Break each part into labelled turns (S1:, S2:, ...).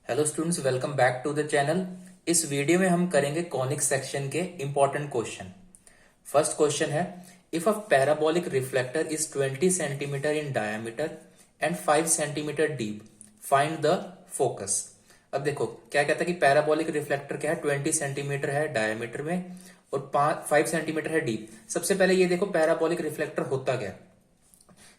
S1: Hello students, welcome back to the channel. इस video में हम करेंगे कॉनिक सेक्शन के इंपॉर्टेंट क्वेश्चन। फर्स्ट क्वेश्चन है, if a parabolic reflector is 20 centimetre in diameter and 5 centimetre deep, find the focus. अब देखो क्या कहता है कि पैराबोलिक रिफ्लेक्टर क्या है, 20 सेंटीमीटर है डायमीटर में और 5 सेंटीमीटर है डीप। सबसे पहले ये देखो पैराबोलिक रिफ्लेक्टर होता क्या है।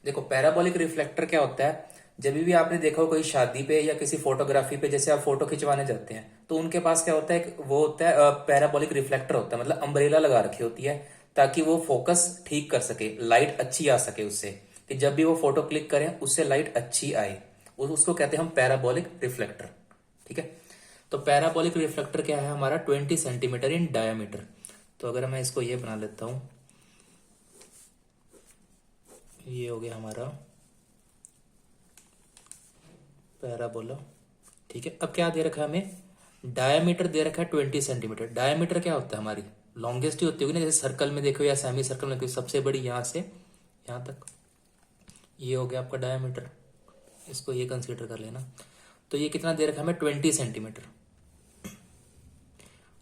S1: देखो पैराबोलिक रिफ्लेक्टर क्या होता है, जब भी आपने देखा हो कोई शादी पे या किसी फोटोग्राफी पे, जैसे आप फोटो खिंचवाने जाते हैं तो उनके पास क्या होता है, वो होता है पैराबोलिक रिफ्लेक्टर होता है, मतलब अम्ब्रेला लगा रखी होती है ताकि वो फोकस ठीक कर सके, लाइट अच्छी आ सके उससे, कि जब भी वो फोटो क्लिक करें उससे लाइट अच्छी आए। उसको कहते हैं हम पैराबोलिक रिफ्लेक्टर। ठीक है, तो पैराबोलिक रिफ्लेक्टर क्या है हमारा, 20 सेंटीमीटर इन डायमीटर। तो अगर मैं इसको ये बना लेता हूं, ये हो गया हमारा पैराबोला। ठीक है, अब क्या दे रखा है हमें, डायमीटर दे रखा है 20 सेंटीमीटर। डायमीटर क्या होता है, हमारी लॉन्गेस्ट ही होती होगी ना, जैसे सर्कल में देखो या सेमी सर्कल में, सबसे बड़ी यहां से यहां तक, ये हो गया आपका डायमीटर। इसको ये कंसीडर कर लेना। तो ये कितना दे रखा है हमें, 20 सेंटीमीटर।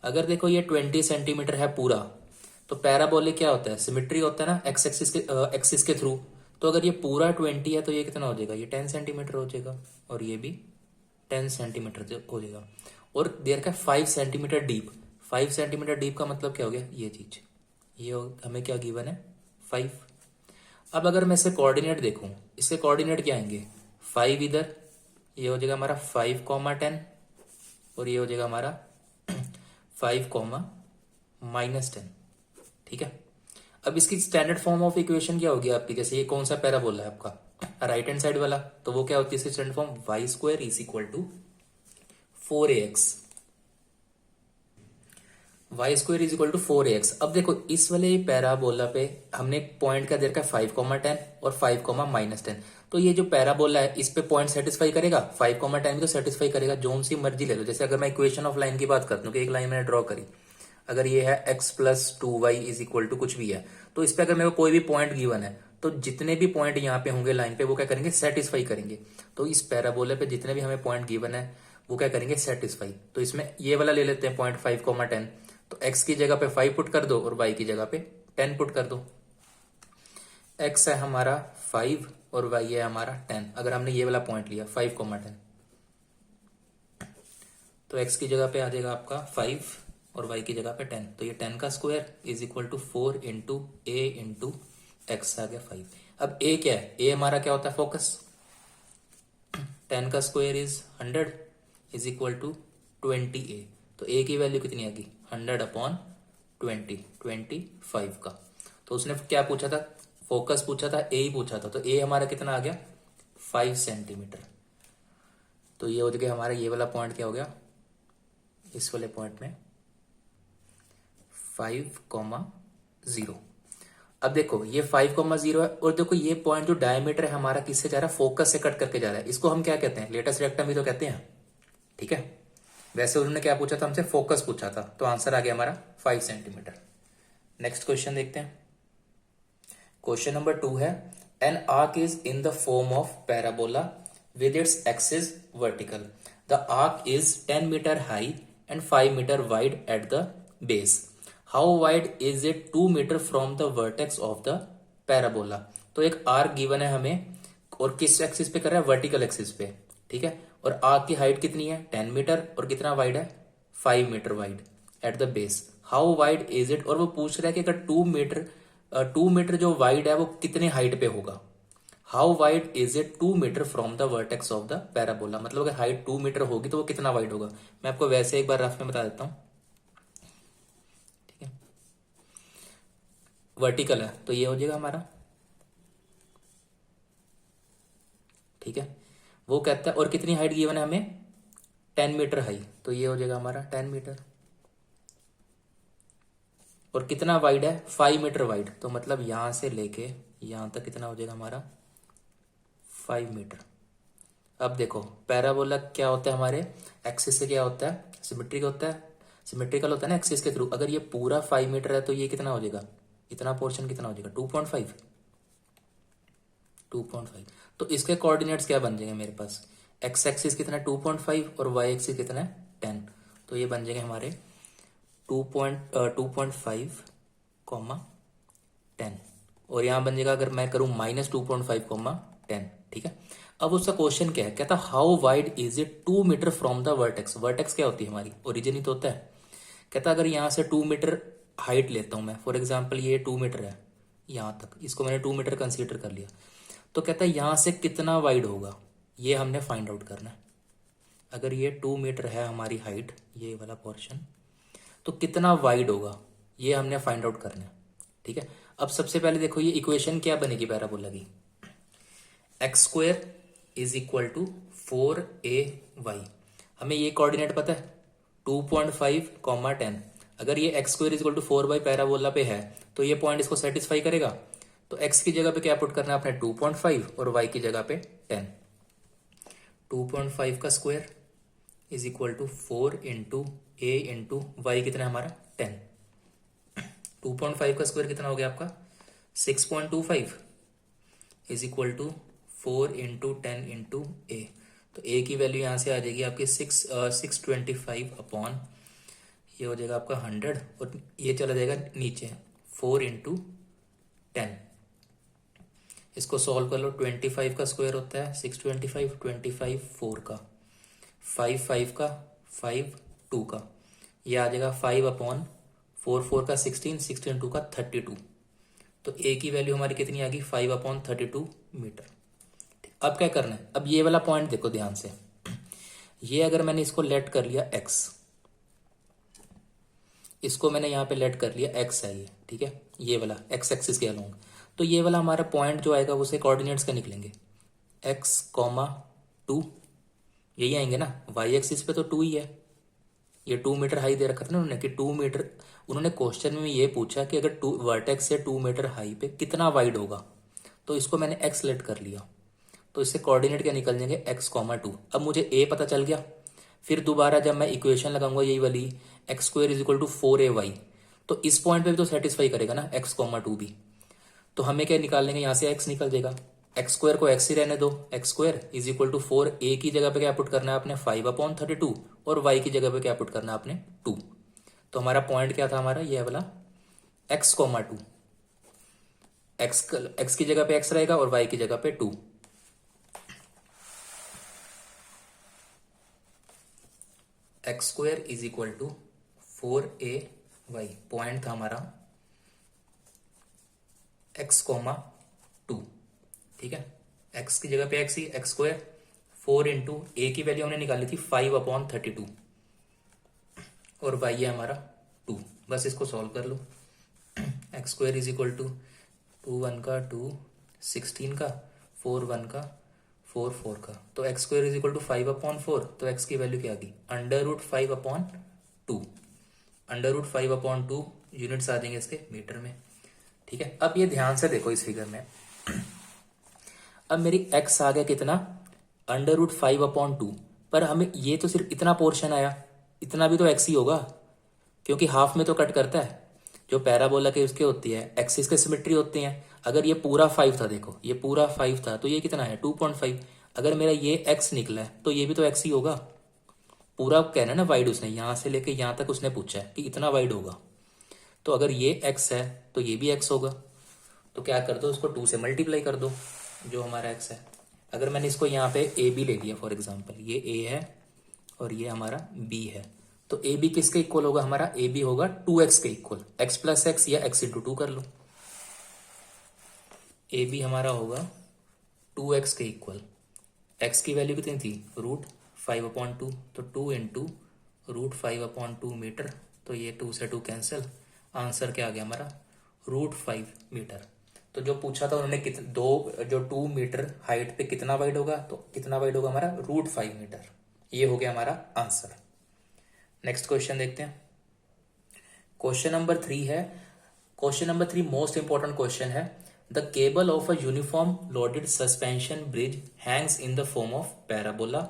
S1: अगर देखो ये 20 सेंटीमीटर है पूरा, तो पैराबोलिक क्या होता है, सिमेट्री होता है ना एक्स एक्सिस के थ्रू। तो अगर ये पूरा 20 है तो ये कितना हो जाएगा, ये 10 सेंटीमीटर हो जाएगा, और ये भी 10 सेंटीमीटर हो जाएगा। और देर का 5 सेंटीमीटर डीप। 5 सेंटीमीटर डीप का मतलब क्या हो गया, ये चीज, हमें क्या गिवन है, 5। अब अगर मैं इससे कोऑर्डिनेट देखूं, इससे कोऑर्डिनेट क्या आएंगे, 5 इधर, ये हो जाएगा हमारा 5,10, और ये हो जाएगा हमारा 5,-10। ठीक है, अब इसकी स्टैंडर्ड फॉर्म ऑफ इक्वेशन क्या होगी आपकी, जैसे ये कौन सा पैराबोला है आपका, राइट हैंड साइड वाला, तो वो क्या होती है इसकी standard form, Y square is equal to 4ax। Y square is equal to 4ax। अब देखो इस वाले पैराबोला पे हमने पॉइंट का दे रखा है 5,10 और 5,-10। तो ये जो पैराबोला है इस पे पॉइंट सेटिस्फाई करेगा, 5,10 भी तो सेटिस्फाई करेगा, जो सी मर्जी ले लो। जैसे अगर मैं इक्वेशन ऑफ लाइन की बात करता हूँ कि एक लाइन मैंने ड्रॉ करी, अगर ये है x+2y इज इक्वल टू कुछ भी है, तो इस पे अगर मेरे को कोई भी पॉइंट गिवन है तो जितने भी पॉइंट यहाँ पे होंगे लाइन पे वो क्या करेंगे, सेटिस्फाई करेंगे। तो इस पैराबोला पे जितने भी हमें पॉइंट गिवन है वो क्या करेंगे, सेटिस्फाई। तो इसमें ये वाला ले लेते हैं पॉइंट 5,10, तो x की जगह पे 5 पुट कर दो और y की जगह पे 10 पुट कर दो। x है हमारा 5 और y है हमारा 10। अगर हमने ये वाला पॉइंट लिया 5,10, तो x की जगह पे आ जाएगा आपका 5 और y की जगह पे 10। तो ये 10 का square is equal to 4 into A into x आ गया 5। अब a क्या है, a हमारा क्या होता है, फोकस। 10 का square is 100 is equal to 20a। तो a की वैल्यू कितनी आ गई, 100/20, 25 का। तो उसने क्या पूछा था, फोकस पूछा था, a ही पूछा था, तो a हमारा कितना आ गया, 5 सेंटीमीटर। तो ये हो गया हमारा, ये वाला पॉइंट क्या हो गया, इस वाले पॉइंट में 5,0। अब देखो ये 5,0 है, और देखो ये पॉइंट जो डायमीटर है हमारा किससे जा रहा है, फोकस से कट करके जा रहा है। इसको हम क्या कहते हैं, लेटस रेक्टम भी तो कहते हैं। ठीक है, वैसे उन्होंने क्या पूछा था हमसे, फोकस पूछा था, तो आंसर आ गया हमारा 5 सेंटीमीटर। नेक्स्ट क्वेश्चन देखते हैं। क्वेश्चन नंबर 2 है, an arc is in the form of parabola with its axis vertical. The arc is 10 meter high and 5 meter wide at the base. How wide is it 2 meter from the vertex of the parabola? तो एक arc given है हमें, और किस axis पे कर रहा है, वर्टिकल एक्सिस पे। ठीक है, और आर्क की हाइट कितनी है, 10 मीटर, और कितना वाइड है, 5 metre wide at the base. How wide is it, और वो पूछ रहा है कि अगर 2 मीटर जो वाइड है वो कितने हाइट पे होगा। How wide is it 2 metre from the vertex of the parabola, मतलब अगर हाइट 2 मीटर होगी तो वो कितना वाइड होगा। मैं आपको वैसे एक बार रफ में बता देता हूं। ठीक है, वर्टिकल है तो ये हो जाएगा हमारा। ठीक है, वो कहता है, और कितनी हाइट गिवन है हमें, 10 मीटर हाई, तो ये हो जाएगा हमारा 10 मीटर। और कितना वाइड है, 5 मीटर वाइड, तो मतलब यहां से लेके यहां तक कितना हो जाएगा हमारा, 5 मीटर। अब देखो पैराबोला क्या होता है, हमारे एक्सिस से क्या होता है, सिमेट्रिक होता है, सिमेट्रिकल होता है ना एक्सिस के थ्रू। अगर ये पूरा 5 मीटर है तो ये कितना हो जाएगा, इतना पोर्शन कितना हो जाएगा, 2.5। तो इसके कोऑर्डिनेट्स क्या बन जाएंगे मेरे पास, एक्स एक्सिस कितना है 2.5 और वाई एक्सिस कितना है 10, तो ये बन जाएंगे हमारे 2.5 कॉमा 10, और यहाँ बन जाएगा अगर मैं करूँ -2.5 कॉमा 10, ठीक है। अब उसका क्वेश्चन क्या है, कहता how wide is it 2 metre from the vertex. Vertex क्या होती है हमारी, ओरिजिन ही तो होता है। कहता अगर यहाँ से 2 मीटर हाइट लेता हूँ मैं, फॉर एग्जाम्पल ये 2 मीटर है यहाँ तक, इसको मैंने 2 मीटर कंसीडर कर लिया, तो कहता है यहाँ से कितना वाइड होगा, ये हमने फाइंड आउट करना है। अगर ये 2 मीटर है हमारी हाइट, ये वाला पोर्शन, तो कितना वाइड होगा ये हमने फाइंड आउट करना है, ठीक है। अब सबसे पहले देखो ये इक्वेशन क्या बनेगी पैराबोला की, x² is equal to 4ay। हमें ये कोऑर्डिनेट पता है 2.5 कॉमा 10। अगर ये x² is equal to 4 parabola पे है तो ये पॉइंट इसको सेटिस्फाई करेगा। तो x की जगह पे क्या पुट करना है आपने 2.5 और y की जगह पे 10। 2.5 का square is equal to 4 into A into Y कितना है हमारा 10। 2.5 का स्क्वायर कितना हो गया आपका 6.25 is equal to 4 into 10 into A. तो ए की वैल्यू यहाँ से आ जाएगी आपकी 625 अपॉन, ये हो जाएगा आपका 100 और ये चला जाएगा नीचे 4 इंटू 10। इसको सॉल्व कर लो, 25 का स्क्वायर होता है 625, 25 4 का, 5 5 का, 5 2 का, ये आ जाएगा 5 अपॉन 4 4 का 16, 16 2 का 32। तो ए की वैल्यू हमारी कितनी आ गई 5 अपॉन 32 मीटर। अब क्या करना है, अब ये वाला पॉइंट देखो ध्यान से, ये अगर मैंने इसको लेट कर लिया x, इसको मैंने यहाँ पे लेट कर लिया x है ये, ठीक है, ये वाला x एक्सिस के अलोंग, तो ये वाला हमारा पॉइंट जो आएगा उसे कोऑर्डिनेट्स का निकलेंगे x, 2 यही आएंगे ना, y एक्सिस पे तो 2 ही है, ये 2 मीटर हाई दे रखा था ना उन्होंने कि 2 मीटर, उन्होंने क्वेश्चन में ये पूछा कि अगर वर्टेक्स से 2 मीटर हाई पे कितना वाइड होगा, तो इसको मैंने x लेट कर लिया, तो इससे कोऑर्डिनेट क्या निकल जाएंगे x, 2। अब मुझे a पता चल गया, फिर दोबारा जब मैं इक्वेशन लगाऊंगा यही वाली x² is equal to 4ay, तो इस पॉइंट पे भी तो सेटिस्फाई करेगा ना x, 2 भी, तो हमें क्या निकाल लेंगे यहाँ से x निकल जाएगा, x² को x ही रहने दो, x² is equal to 4, a की जगह पे क्या पुट करना है आपने 5 अपॉन 32 और y की जगह पे क्या पुट करना है आपने 2। तो हमारा पॉइंट क्या था हमारा ये वाला x, 2, x की जगह पे x रहेगा और y की जगह पे 2। x² is equal to 4ay, point था हमारा x, 2, ठीक है, x की जगह पे x ही, x² 4 इंटू ए की वैल्यू हमने निकाली थी 5 अपॉन 32 और y है हमारा 2। बस इसको सॉल्व कर लो, x² इज इक्वल टू 2 1 का 2, 16 का 4 1 का 4 4 का, तो x² is equal to 5 upon 4, तो x की वैल्यू क्या आ गई √5 अपॉन 2, √5 अपॉन 2 यूनिट्स आ जाएंगे इसके मीटर में, ठीक है। अब ये ध्यान से देखो इस फिगर में, अब मेरी x आ गया कितना √5 अपॉन 2, पर हमें ये तो सिर्फ इतना पोर्शन आया, इतना भी तो x ही होगा क्योंकि हाफ में तो कट करता है, जो पैराबोला के उसके होती है एक्सिस के सिमेट्री होती हैं। अगर ये पूरा 5 था, देखो ये पूरा 5 था, तो ये कितना है 2.5, अगर मेरा ये x निकला है तो ये भी तो x ही होगा, पूरा कहना है ना वाइड, उसने यहाँ से लेके यहाँ तक उसने पूछा है कि इतना वाइड होगा, तो अगर ये x है तो ये भी x होगा, तो क्या कर दो उसको 2 से मल्टीप्लाई कर दो जो हमारा x है। अगर मैंने इसको यहाँ पे ए बी ले लिया फॉर एग्जाम्पल, ये a है और ये हमारा b है, तो ए बी किसके इक्वल होगा हमारा, ए बी होगा 2x के इक्वल, x प्लस एक्स या x इंटू 2 कर लो, ए बी हमारा होगा 2x के इक्वल, x की वैल्यू कितनी थी √5 अपॉन 2, तो 2 इंटू √5 अपॉन 2 मीटर, तो ये 2 से 2 कैंसिल, आंसर क्या आ गया हमारा √5 मीटर। तो जो पूछा था उन्होंने जो 2 मीटर हाइट पे कितना वाइड होगा, तो कितना वाइड होगा हमारा √5 मीटर, ये हो गया हमारा आंसर। नेक्स्ट क्वेश्चन देखते हैं, क्वेश्चन नंबर 3 है, question number 3 most important question है। The cable of a uniform loaded suspension bridge hangs in the form of parabola,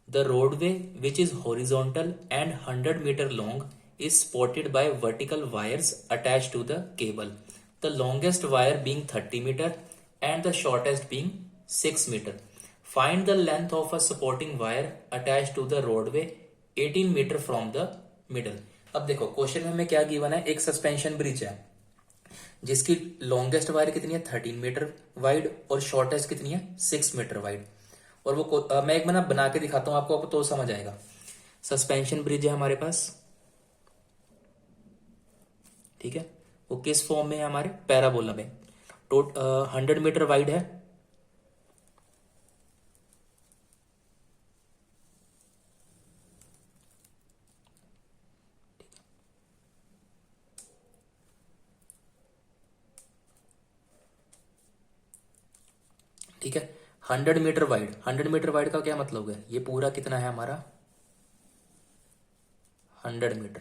S1: the roadway which is horizontal and 100 metre long is supported by vertical wires attached to the cable, the longest wire being 30 meter and the shortest being 6 meter. Find the length of a supporting wire attach to the roadway 18 metre from the middle. अब देखो question में हमें क्या given है, एक suspension bridge है जिसकी longest wire कितनी है 13 मीटर वाइड और शॉर्टेस्ट कितनी है 6 मीटर वाइड। और वो मैं एक मिनट बना के दिखाता हूं आपको तो समझ आएगा। सस्पेंशन ब्रिज है हमारे पास, ठीक है, वो किस फॉर्म में है हमारे पैराबोला में। 100 मीटर वाइड है, ठीक है। 100 मीटर वाइड, 100 मीटर वाइड का क्या मतलब है, ये पूरा कितना है हमारा 100 मीटर,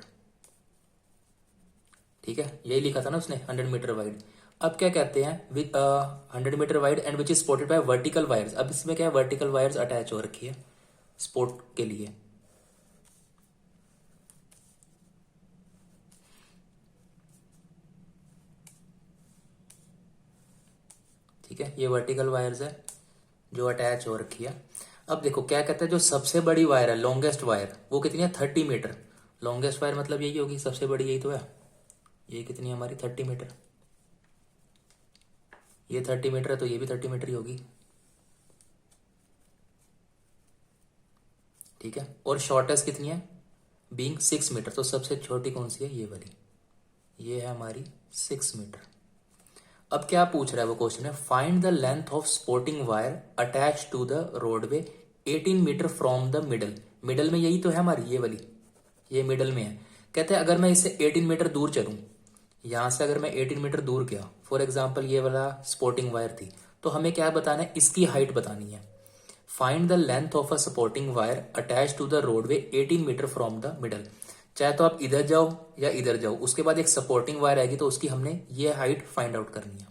S1: ठीक है, यही लिखा था ना उसने 100 मीटर वाइड। अब क्या कहते हैं with 100 metre wide and which is supported by vertical wires. अब इसमें क्या है, वर्टिकल वायर्स अटैच हो रखी है सपोर्ट के लिए, ठीक है, ये वर्टिकल वायर्स है जो अटैच हो रखी है। अब देखो क्या कहते हैं, जो सबसे बड़ी वायर है लॉन्गेस्ट वायर वो कितनी है 30 मीटर। लॉन्गेस्ट वायर मतलब यही होगी, सबसे बड़ी यही तो है। ये कितनी है हमारी 30 मीटर, ये 30 मीटर है तो ये भी 30 मीटर ही होगी, ठीक है। और शॉर्टेस्ट कितनी है बीइंग 6 मीटर, तो सबसे छोटी कौन सी है ये वाली, ये है हमारी 6 मीटर। अब क्या पूछ रहा है वो क्वेश्चन है, find the length of supporting wire attach to the roadway 18 metre from the middle. Middle में यही तो है हमारी ये वाली, ये मिडल में है। कहते हैं अगर मैं इससे 18 मीटर दूर चलूं, यहां से अगर मैं 18 मीटर दूर गया, फॉर एग्जाम्पल ये वाला सपोर्टिंग वायर थी, तो हमें क्या बताना है, इसकी हाइट बतानी है। Find the length of a supporting wire attach to the roadway 18 metre from the middle. चाहे तो आप इधर जाओ या इधर जाओ, उसके बाद एक सपोर्टिंग वायर आएगी तो उसकी हमने ये हाइट फाइंड आउट करनी है।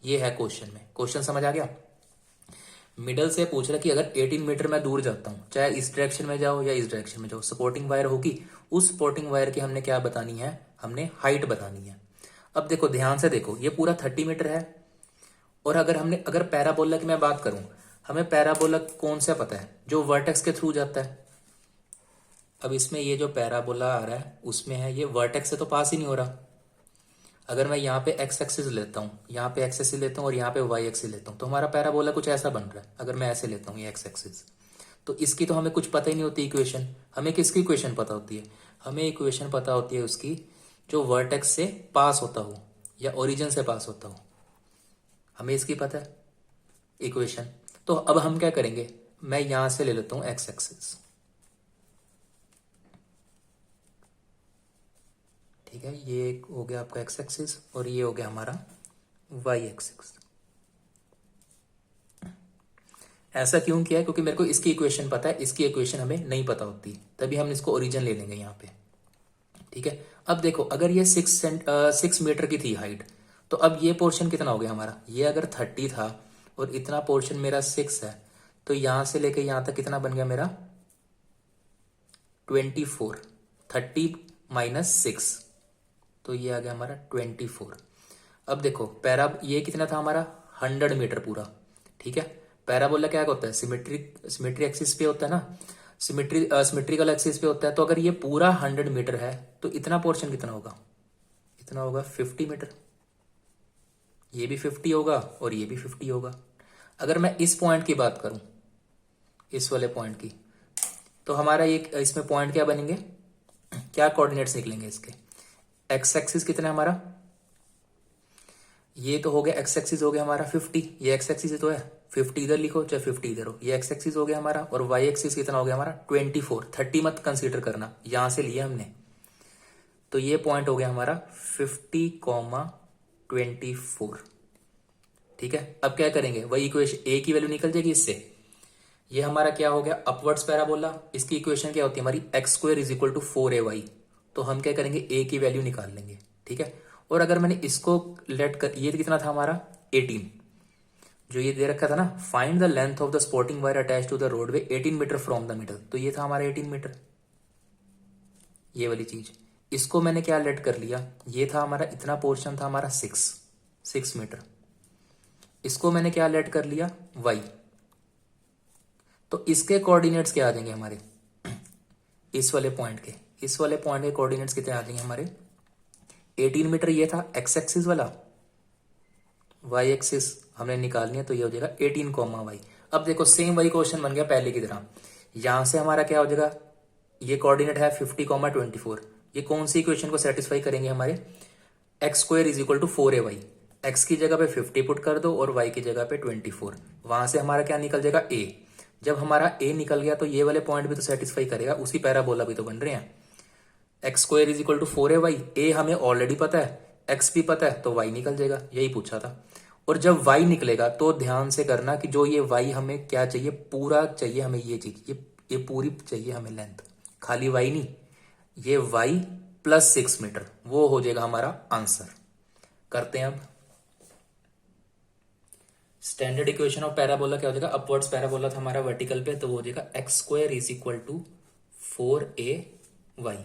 S1: ये है क्वेश्चन में, क्वेश्चन समझ आ गया। मिडल से पूछ रहा कि अगर 18 मीटर मैं दूर जाता हूं, चाहे इस डायरेक्शन में जाओ या इस डायरेक्शन में जाओ, सपोर्टिंग वायर होगी, उस सपोर्टिंग वायर की हमने क्या बतानी है, हमने हाइट बतानी है। अब देखो ध्यान से देखो, ये पूरा 30 मीटर है। और अगर पैराबोला की मैं बात करूं, हमें पैराबोला कौन सा पता है, जो वर्टेक्स के थ्रू जाता है। अब इसमें ये जो पैराबोला आ रहा है उसमें है, ये वर्टेक्स से तो पास ही नहीं हो रहा। अगर मैं यहाँ पे एक्स एक्सिस लेता हूँ, यहाँ पे एक्स एक्सिस लेता हूँ और यहाँ पे वाई एक्सिस लेता हूँ, तो हमारा पैराबोला कुछ ऐसा बन रहा है। अगर मैं ऐसे लेता हूँ ये एक्स एक्सिस, तो इसकी तो हमें कुछ पता ही नहीं होती इक्वेशन। हमें किसकी इक्वेशन पता होती है, हमें इक्वेशन पता होती है उसकी जो वर्टेक्स से पास होता हो या ओरिजिन से पास होता हो, हमें इसकी पता है इक्वेशन। तो अब हम क्या करेंगे, मैं यहां से ले लेता हूं एक्स एक्सिस, ठीक है, ये हो गया आपका एक्स एक्सिस और ये हो गया हमारा वाई एक्सिस। ऐसा क्यों किया है, क्योंकि मेरे को इसकी इक्वेशन पता है, इसकी इक्वेशन हमें नहीं पता होती, तभी हम इसको ओरिजिन ले लेंगे यहाँ पे, ठीक है। अब देखो अगर ये 6 मीटर की थी हाइट, तो अब ये पोर्शन कितना हो गया हमारा, ये अगर 30 था और इतना पोर्शन मेरा 6 है, तो यहां से लेके यहां तक कितना बन गया मेरा 24, 30 माइनस 6, तो ये आ गया हमारा 24। अब देखो ये कितना था हमारा 100 मीटर पूरा, ठीक है। पैराबोला क्या होता है, सिमेट्री एक्सिस पे होता है ना, सिमेट्रिकल एक्सिस पे होता है। तो अगर ये पूरा 100 मीटर है तो इतना पोर्शन कितना होगा, इतना होगा 50 मीटर। ये भी 50 होगा और ये भी 50 होगा। अगर मैं इस पॉइंट की बात करूं, इस वाले पॉइंट की, तो हमारा ये इसमें पॉइंट क्या बनेंगे, क्या कोऑर्डिनेट्स निकलेंगे इसके, एक्स एक्सिस कितना है हमारा, ये तो हो गया एक्स एक्सिस हो गया हमारा 50, ये एक्स एक्सिस तो है 50 इधर लिखो चाहे 50 इधर हो, ये एक्स एक्सिस हो गया हमारा। और वाई एक्सिस कितना हो गया हमारा 24, 30 मत कंसीडर करना, यहां से लिया हमने, तो ये पॉइंट हो गया हमारा 50,24, ठीक है। अब क्या करेंगे, वही इक्वेशन ए की वैल्यू निकल जाएगी इससे, ये हमारा क्या हो गया अपवर्ड्स पैराबोला। इसकी इक्वेशन क्या होती है हमारी x square is equal to 4ay। तो हम क्या करेंगे ए की वैल्यू निकाल लेंगे, ठीक है। और अगर मैंने इसको लेट कर, ये कितना था हमारा 18, जो ये दे रखा था ना, find the length of the supporting wire attach to the roadway 18 metre from the middle, तो ये था हमारा 18 मीटर, ये वाली चीज। इसको मैंने क्या लेट कर लिया, ये था हमारा इतना पोर्शन था हमारा 6 मीटर, इसको मैंने क्या लेट कर लिया वाई, तो इसके कोऑर्डिनेट्स क्या आ जाएंगे हमारे, इस वाले पॉइंट के कोऑर्डिनेट्स कितने आ जाएंगे हमारे, 18 मीटर ये था एक्स एक्सिस वाला, वाई एक्सिस हमने निकालनी है तो ये हो जाएगा 18, अब देखो सेम वही क्वेश्चन बन गया पहले की तरह। यहां से हमारा क्या हो जाएगा, ये कोऑर्डिनेट है 50, 24, ये कौन सी इक्वेशन को सेटिस्फाई करेंगे हमारे, x² is equal to 4ay, x की जगह पे 50 पुट कर दो और y की जगह पे 24, वहां से हमारा क्या निकल जाएगा a। जब हमारा a निकल गया तो ये वाले पॉइंट भी तो सेटिस्फाई करेगा, उसी पैराबोला भी तो बन रहे हैं। x² is equal to 4ay, a हमें ऑलरेडी पता है, x भी पता है, तो y निकल जाएगा, यही पूछा था। और जब y निकलेगा तो ध्यान से करना कि जो ये y हमें क्या चाहिए, पूरा चाहिए हमें, ये चीज ये पूरी चाहिए हमें लेंथ, खाली y नहीं, ये y प्लस 6 मीटर, वो हो जाएगा हमारा आंसर। करते हैं अब स्टैंडर्ड इक्वेशन ऑफ पैराबोला क्या हो जाएगा, अपवर्ड्स पैराबोला था हमारा वर्टिकल पे, तो वो हो जाएगा x² is equal to 4ay,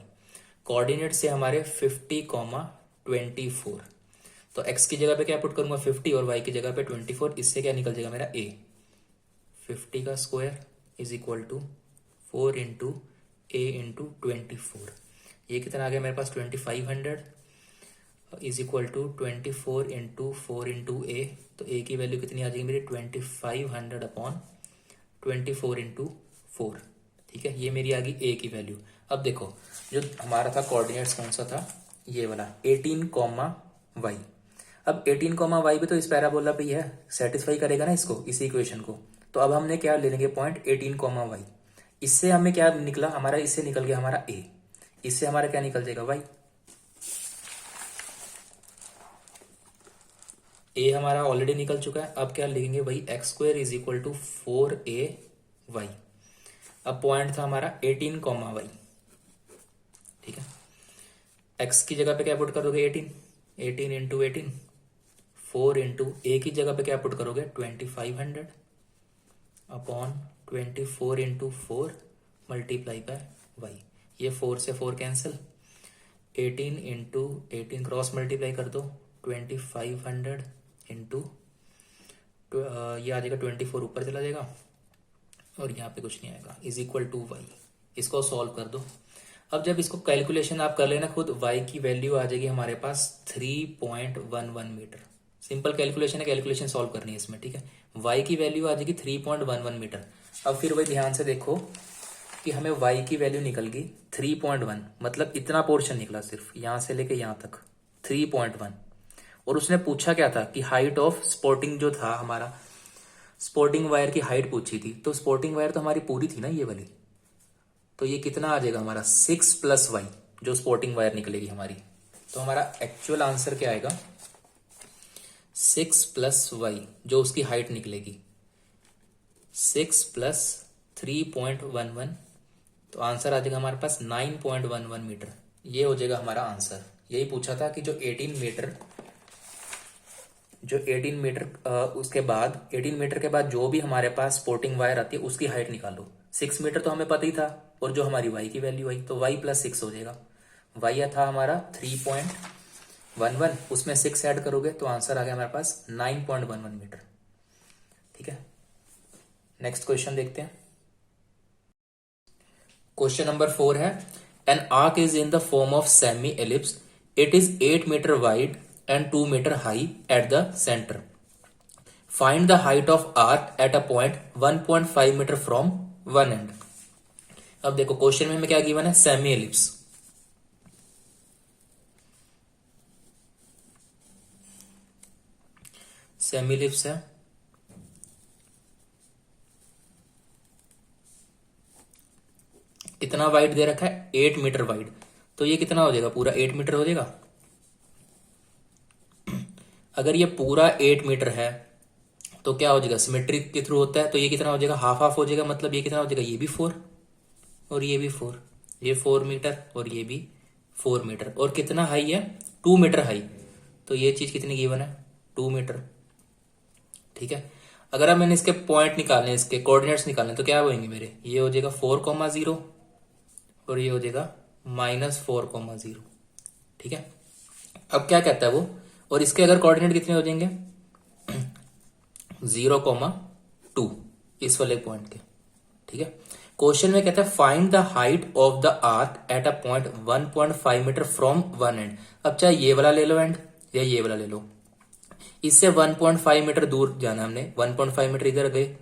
S1: coordinate से हमारे 50, 24, तो x की जगह पे क्या पुट करूंगा 50 और y की जगह पे 24, इससे क्या निकल जाएगा मेरा a, 50 का square is equal to 4 into a into 24, ये कितना आ गया मेरे पास 2500 is equal to 24 into 4 into a, तो a की वैल्यू कितनी आ जाएगी मेरी 2500 अपॉन 24 इंटू 4, ठीक है, ये मेरी आ गई a की वैल्यू। अब देखो जो हमारा था कोऑर्डिनेट्स कौन सा था, ये वाला 18, y, अब 18, y भी तो इस पैराबोला पे ही है, सेटिस्फाई करेगा ना इसको, इसी इक्वेशन को। तो अब हमने क्या ले लेंगे पॉइंट 18, y, इससे हमें क्या निकला हमारा, इससे निकल गया हमारा a, इससे हमारा क्या निकल जाएगा y, a हमारा ऑलरेडी निकल चुका है। अब क्या लिखेंगे वही x² is equal to 4ay, अब पॉइंट था हमारा 18, y, ठीक है, x की जगह पे क्या पुट करोगे 18 इंटू 18, 4 इंटू a की जगह पे क्या पुट करोगे 2500 upon 24 into 4 multiply by y, ये 4 से 4 कैंसिल, 18 इंटू 18 क्रॉस मल्टीप्लाई कर दो, 2500 इंटू ये आ जाएगा 24 ऊपर चला जाएगा और यहाँ पे कुछ नहीं आएगा, इज इक्वल टू y, इसको सॉल्व कर दो। अब जब इसको कैलकुलेशन आप कर लेना खुद, y की वैल्यू आ जाएगी हमारे पास 3.11 मीटर, सिंपल कैलकुलेशन है, कैलकुलेशन सॉल्व करनी है इसमें, ठीक है, y की वैल्यू आ जाएगी 3.11 मीटर। अब फिर वही ध्यान से देखो कि हमें y की वैल्यू निकल गई 3.1, मतलब इतना पोर्शन निकला सिर्फ यहाँ से लेके यहाँ तक 3.1, और उसने पूछा क्या था कि हाइट ऑफ स्पोर्टिंग जो था हमारा, स्पोर्टिंग वायर की हाइट पूछी थी, तो स्पोर्टिंग वायर तो हमारी पूरी थी ना ये वाली, तो ये कितना आ जाएगा हमारा 6 प्लस y, जो स्पोर्टिंग वायर निकलेगी हमारी, तो हमारा एक्चुअल आंसर क्या आएगा 6 प्लस y, जो उसकी हाइट निकलेगी 6 प्लस 3.11, तो आंसर आ जाएगा हमारे पास 9.11 मीटर, ये हो जाएगा हमारा आंसर। यही पूछा था कि जो 18 मीटर उसके बाद 18 मीटर के बाद जो भी हमारे पास स्पोर्टिंग वायर आती है उसकी हाइट निकालो। 6 मीटर तो हमें पता ही था, और जो हमारी y की वैल्यू आई तो y प्लस 6 हो जाएगा, y था हमारा 3.11, उसमें 6 ऐड करोगे तो आंसर आ गया हमारे पास 9.11 मीटर, ठीक है। नेक्स्ट क्वेश्चन देखते हैं, क्वेश्चन नंबर 4 है, an arc is in the form of semi ellipse, it is 8 metre wide and 2 metre high at the center. Find the height of arc at a point 1.5 metre from one end. अब देखो question में हमें क्या given है, semi ellipse, semi ellipse है, कितना wide दे रखा है 8 मीटर वाइड, तो ये कितना हो जाएगा पूरा 8 मीटर हो जाएगा। अगर ये पूरा 8 मीटर है तो क्या हो जाएगा, सिमेट्री के थ्रू होता है, तो ये कितना हो जाएगा हाफ हाफ हो जाएगा, मतलब ये कितना हो जाएगा, ये भी 4 और ये भी 4, ये 4 मीटर और ये भी 4 मीटर, और कितना हाई है 2 मीटर हाई, तो ये चीज कितनी गिवन है 2 मीटर, ठीक है। अगर अब मैंने इसके पॉइंट निकालने, इसके कोऑर्डिनेट्स निकालने, तो क्या होंगे मेरे, ये हो जाएगा 4,0 और ये हो जाएगा -4,0, ठीक है। अब क्या कहता है वो, और इसके अगर कोऑर्डिनेट कितने हो जाएंगे 0,2 इस वाले पॉइंट के, ठीक है। क्वेश्चन में कहता है find the height of the arc at a point 1.5 metre from one end. अब चाहे ये वाला ले लो एंड या ये वाला ले लो, इससे 1.5 मीटर दूर जाना हमने, 1.5 मीटर इधर गए,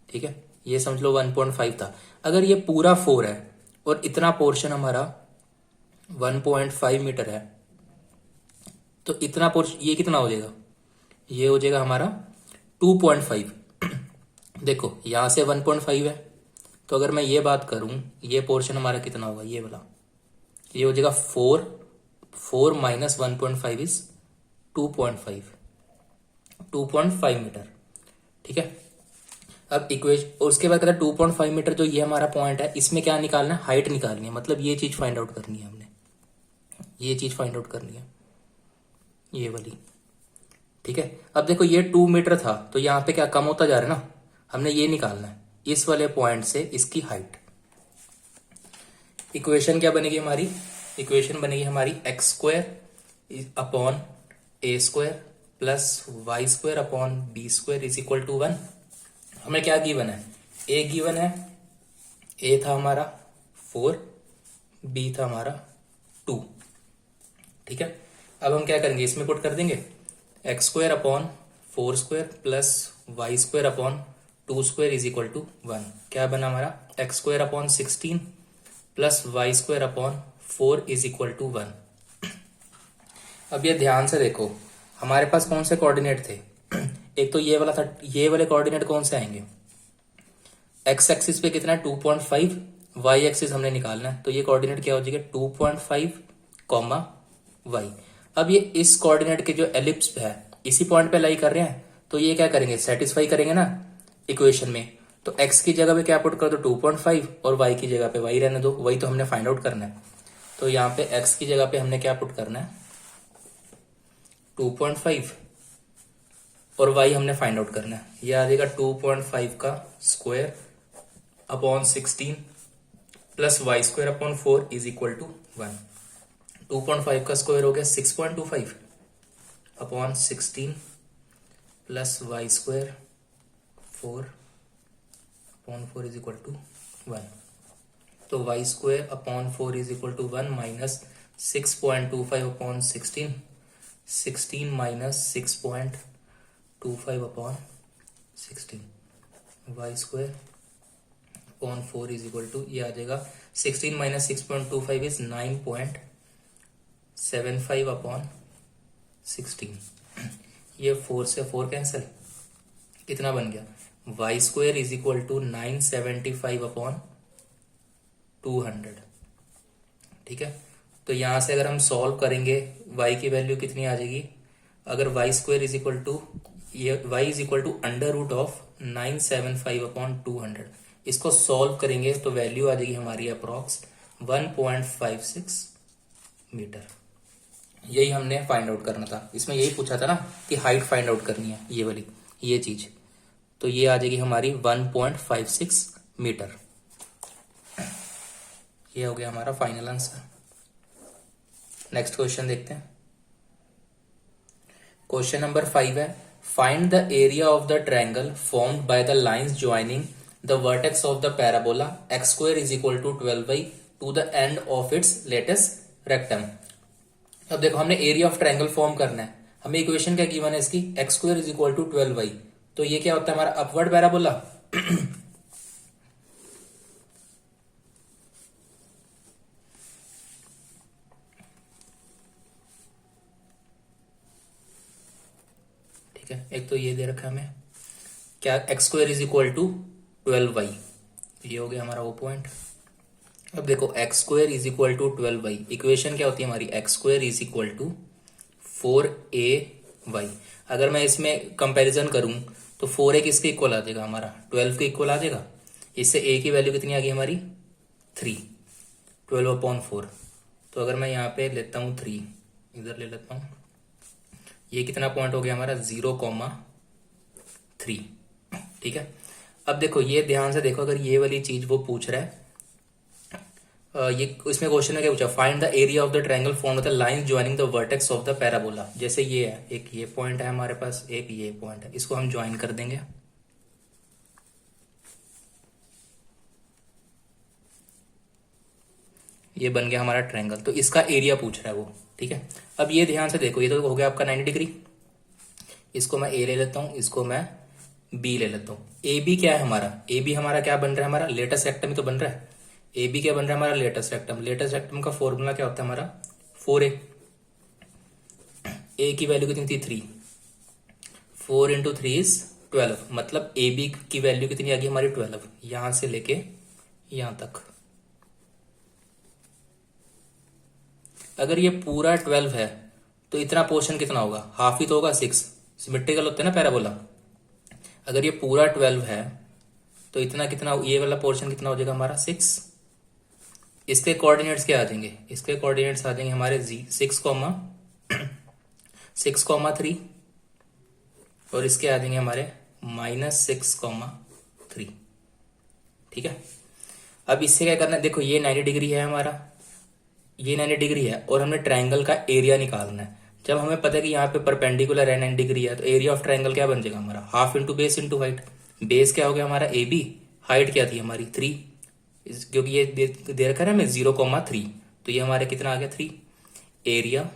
S1: ठीक है, ये समझ लो 1.5 था। अगर ये पूरा 4 है और इतना पोर्शन हमारा 1.5 मीटर है, तो इतना पोर्शन ये कितना हो जाएगा, ये हो जाएगा हमारा 2.5। देखो यहां से 1.5 है, तो अगर मैं ये बात करूं, ये पोर्शन हमारा कितना होगा, ये वाला, ये हो जाएगा 4 माइनस 1.5 इज 2.5 मीटर, ठीक है। अब इक्वेशन, उसके बाद कहता है 2.5 मीटर जो ये हमारा पॉइंट है, इसमें क्या निकालना है, हाइट निकालनी है, मतलब ये चीज फाइंड आउट करनी है हमने, ये चीज फाइंड आउट करनी है, ये वाली, ठीक है। अब देखो ये 2 मीटर था, तो यहाँ पे क्या कम होता जा रहा है ना, हमने ये निकालना है इस वाले पॉइंट से इसकी हाइट। इक्वेशन क्या बनेगी हमारी, इक्वेशन बनेगी हमारी x square upon a square plus y square upon b square is equal to 1। हमें क्या गिवन है, ए गिवन है, ए था हमारा 4, बी था हमारा 2, ठीक है। अब हम क्या करेंगे, इसमें पुट कर देंगे x square upon 4 square plus y square upon 2 square is equal to 1। क्या बना हमारा, x square upon 16 plus y square upon 4 is equal to 1। अब ये ध्यान से देखो, हमारे पास कौन से कोऑर्डिनेट थे, एक तो ये वाला था, ये वाले कोऑर्डिनेट कौन से आएंगे, एक्स एक्सिस पे कितना है 2.5, वाई एक्सिस हमने निकालना है, तो ये कोऑर्डिनेट क्या हो जाएगा 2.5 कॉमा वाई। अब ये इस कोऑर्डिनेट के जो एलिप्स है इसी पॉइंट पे लाई कर रहे हैं, तो ये क्या करेंगे, सेटिस्फाई करेंगे ना इक्वेशन में। तो x की जगह पे क्या पुट कर दो 2.5 और y की जगह पे y रहने दो, वही तो हमने फाइंड आउट करना है। तो यहाँ पे x की जगह पे हमने क्या पुट करना है 2.5 और y हमने फाइंड आउट करना है। ये आ जाएगा 2.5 का square upon 16 plus y square upon 4 is equal to 1। 2.5 का स्क्वायर हो गया 6.25 upon 16 plus y square 4 upon 4 is equal to 1। तो y square upon 4 is equal to 1 minus 6.25 upon 16 minus 6.25 upon 16, y square upon 4 is equal to, ये आ जाएगा 16 minus 6.25 is 9.75 upon 16। ये 4 से 4 cancel, कितना बन गया y square is equal to 975 upon 200, ठीक है। तो यहां से अगर हम सॉल्व करेंगे y की वैल्यू कितनी आ जाएगी, अगर y square is equal to, ये y is equal to under root of 975 upon 200, इसको सॉल्व करेंगे तो वैल्यू आ जाएगी हमारी अप्रॉक्स 1.56 मीटर। यही हमने फाइंड आउट करना था, इसमें यही पूछा था ना कि हाइट फाइंड आउट करनी है, ये वाली ये चीज, तो ये आ जाएगी हमारी 1.56 मीटर। ये हो गया हमारा फाइनल आंसर। नेक्स्ट क्वेश्चन देखते हैं। क्वेश्चन नंबर 5 है, find the area of the triangle formed by the lines joining the vertex of the parabola x square is equal to 12y to the end of its latus rectum. अब देखो हमने area of triangle form करना है, हमें equation क्या given है इसकी, x square is equal to 12y, तो ये क्या होता है हमारा अपवर्ड पैराबोला। ठीक है, एक तो ये दे रखा है हमें क्या, x square is equal to 12y, ये हो गया हमारा वो पॉइंट। अब देखो x square is equal to 12y, equation क्या होती है हमारी, x square is equal to 4ay। अगर मैं इसमें कंपैरिजन करूं तो 4a किसके इक्वल आ जाएगा हमारा, 12 के इक्वल आ जाएगा। इससे a की वैल्यू कितनी आ गई हमारी 3, 12 अपॉन 4। तो अगर मैं यहाँ पे लेता हूँ 3, इधर ले लेता हूँ, ये कितना पॉइंट हो गया हमारा 0,3, ठीक है। अब देखो ये ध्यान से देखो, अगर ये वाली चीज वो पूछ रहा है, ये इसमें क्वेश्चन में क्या पूछा, find the area of the triangle formed the line joining the vertex of the parabola. जैसे ये है, एक ये पॉइंट है हमारे पास, एक ये पॉइंट है, इसको हम ज्वाइन कर देंगे। ये बन गया हमारा ट्रायंगल। तो इसका एरिया पूछ रहा है वो, ठीक है। अब ये ध्यान से देखो, ये तो हो गया आपका 90 डिग्री। इसको मैं ए ले लेता हूँ, इसको मैं बी ले लेता हूँ। ए बी क्या है हमारा, ए बी हमारा क्या बन रहा है, हमारा लेटेस्ट रेक्टम ही तो बन रहा है। ए बी क्या बन रहा है हमारा, लेटेस्ट रेक्टम। लेटेस्ट रेक्टम का फॉर्मूला क्या होता है हमारा, 4a। ए की वैल्यू कितनी थी, 3। 4 इंटू 3 इज 12, मतलब ए बी की वैल्यू कितनी आ गई हमारी, 12, यहां से लेके यहां तक। अगर ये पूरा 12 है तो इतना पोर्शन कितना होगा, हाफ ही तो होगा, 6। सिमेट्रिकल होता है ना पैराबोला। अगर ये पूरा 12 है तो इतना कितना, ये वाला पोर्शन कितना हो जाएगा हमारा, 6। इसके कोऑर्डिनेट्स क्या आ जाएंगे, इसके कोऑर्डिनेट्स आ जाएंगे हमारे 6,3 और इसके आ जाएंगे हमारे -6,3। ठीक है। अब इससे क्या करना है, देखो ये 90 डिग्री है हमारा, ये 90 डिग्री है और हमने ट्रायंगल का एरिया निकालना है। जब हमें पता है कि यहाँ पे परपेंडिकुलर है 90 डिग्री है, तो एरिया ऑफ ट्रायंगल क्या बन जाएगा हमारा, half into base into height. Base क्या हो गया हमारा ए बी, हाइट क्या थी हमारी 3, क्योंकि ये दे रखा है ना हमें 0,3, तो ये हमारे कितना आ गया 3। Area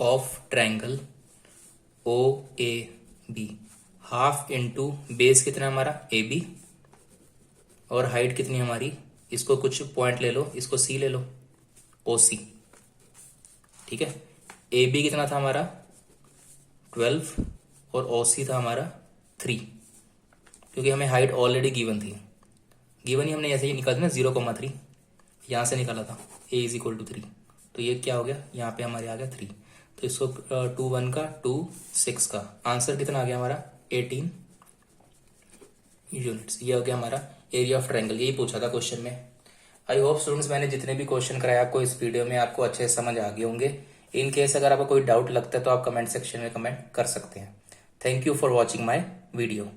S1: of triangle O A B, half into base कितना हमारा ए बी, और हाइट कितनी हमारी, इसको कुछ पॉइंट ले लो, इसको सी ले लो, ओ सी। ठीक है। ए बी कितना था हमारा 12 और ओ सी था हमारा 3, क्योंकि हमें हाइट ऑलरेडी गिवन थी, गिवन ही हमने ऐसे ही निकाला ना 0,3, यहां से निकाला था ए इज इक्वल टू 3। तो ये क्या हो गया, यहाँ पे हमारे आ गया 3। तो इसको 2 1 का 2 6 का आंसर कितना आ गया हमारा 18 यूनिट्स। ये हो गया हमारा एरिया ऑफ ट्रायंगल, यही पूछा था क्वेश्चन में। आई होप स्टूडेंट्स मैंने जितने भी क्वेश्चन कराए आपको इस वीडियो में आपको अच्छे से समझ आ गए होंगे। इन केस अगर आपको कोई डाउट लगता है तो आप कमेंट सेक्शन में कमेंट कर सकते हैं। Thank you for watching my video.